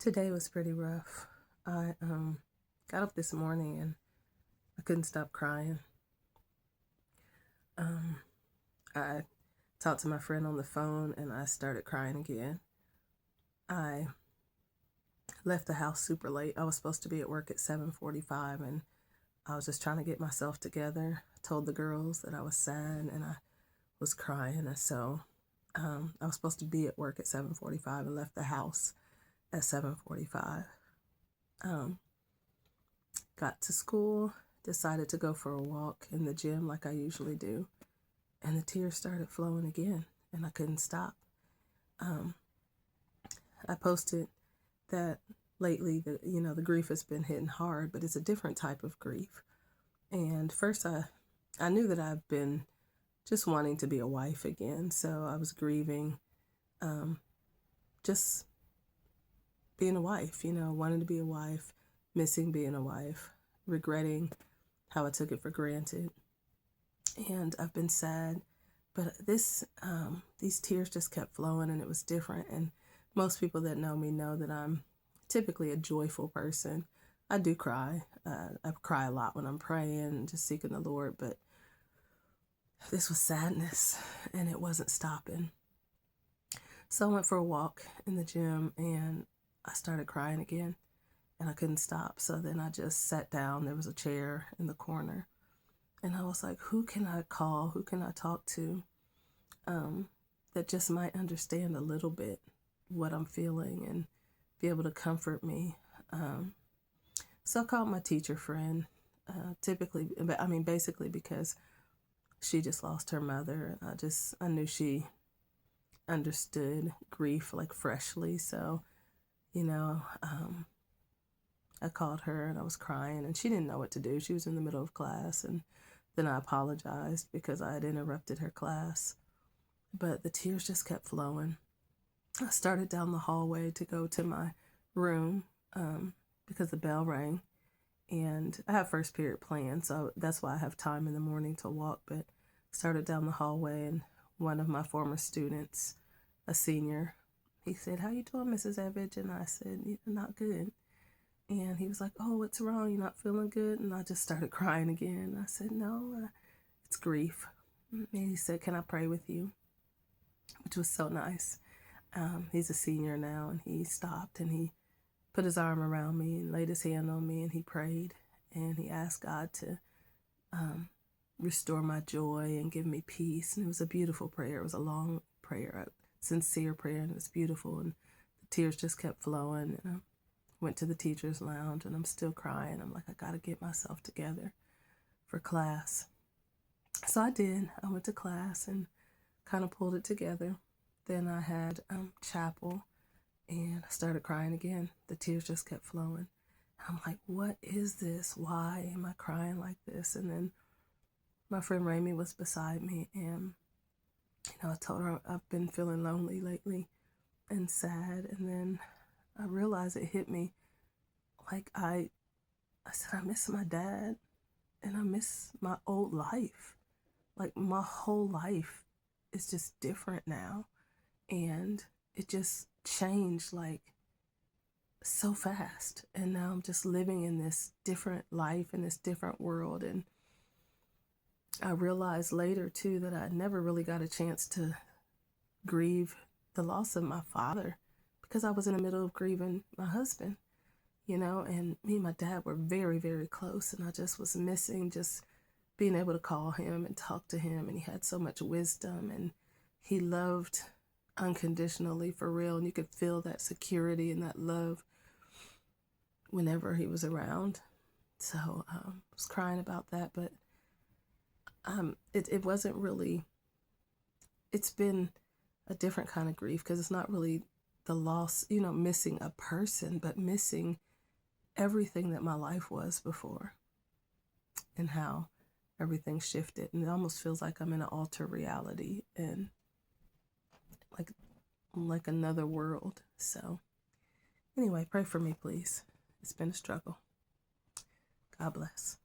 Today was pretty rough. I got up this morning and I couldn't stop crying. Um, I talked to my friend on the phone and I started crying again. I left the house super late. I was supposed to be at work at 7:45 and I was just trying to get myself together. I told the girls that I was sad and I was crying, and so I was supposed to be at work at 7:45 and left the house at 7:45. Um, Got to school, decided to go for a walk in the gym like I usually do, and the tears started flowing again, and I couldn't stop. Um, I posted that lately the grief has been hitting hard, but it's a different type of grief. And first, I knew that I've been just wanting to be a wife again, so I was grieving, um, just being a wife, wanting to be a wife, missing being a wife, regretting how I took it for granted. And I've been sad, but these tears just kept flowing, and it was different. And most people that know me know that I'm typically a joyful person. I do cry. I cry a lot when I'm praying and just seeking the Lord, but this was sadness, and it wasn't stopping. So I went for a walk in the gym, and I started crying again, and I couldn't stop. So then I just sat down. There was a chair in the corner, and I was like, who can I call? Who can I talk to that just might understand a little bit what I'm feeling and be able to comfort me? So I called my teacher friend, basically because she just lost her mother. I knew she understood grief like freshly. So, you know, um, I called her and I was crying, and she didn't know what to do. She was in the middle of class, and then I apologized because I had interrupted her class. But the tears just kept flowing. I started down the hallway to go to my room because the bell rang, and I have first period planned, so that's why I have time in the morning to walk. But started down the hallway, and one of my former students, a senior, he said, "How you doing, Mrs. Evage?" And I said, "Not good." And he was like, "Oh, what's wrong? You're not feeling good?" And I just started crying again. I said, "No, it's grief." And he said, "Can I pray with you?" Which was so nice. He's a senior now, and he stopped and he put his arm around me and laid his hand on me, and he prayed, and he asked God to restore my joy and give me peace. And it was a beautiful prayer. It was a long prayer, a sincere prayer, and it was beautiful. And the tears just kept flowing. And I went to the teacher's lounge, and I'm still crying. I'm like, I got to get myself together for class. So I did. I went to class and kind of pulled it together. Then I had chapel, and I started crying again. The tears just kept flowing. I'm like, what is this? Why am I crying like this? And then my friend Rami was beside me, and I told her I've been feeling lonely lately and sad. And then I realized it hit me like I said, I miss my dad, and I miss my old life. Like, my whole life is just different now, and it just changed like so fast. And now I'm just living in this different life in this different world. And I realized later too that I never really got a chance to grieve the loss of my father because I was in the middle of grieving my husband, and me and my dad were very, very close. And I just was missing just being able to call him and talk to him. And he had so much wisdom, and he loved unconditionally, for real. And you could feel that security and that love whenever he was around. So I was crying about that, but it wasn't really, it's been a different kind of grief because it's not really the loss, missing a person, but missing everything that my life was before and how everything shifted. And it almost feels like I'm in an alter reality and like another world. So anyway, pray for me, please. It's been a struggle. God bless.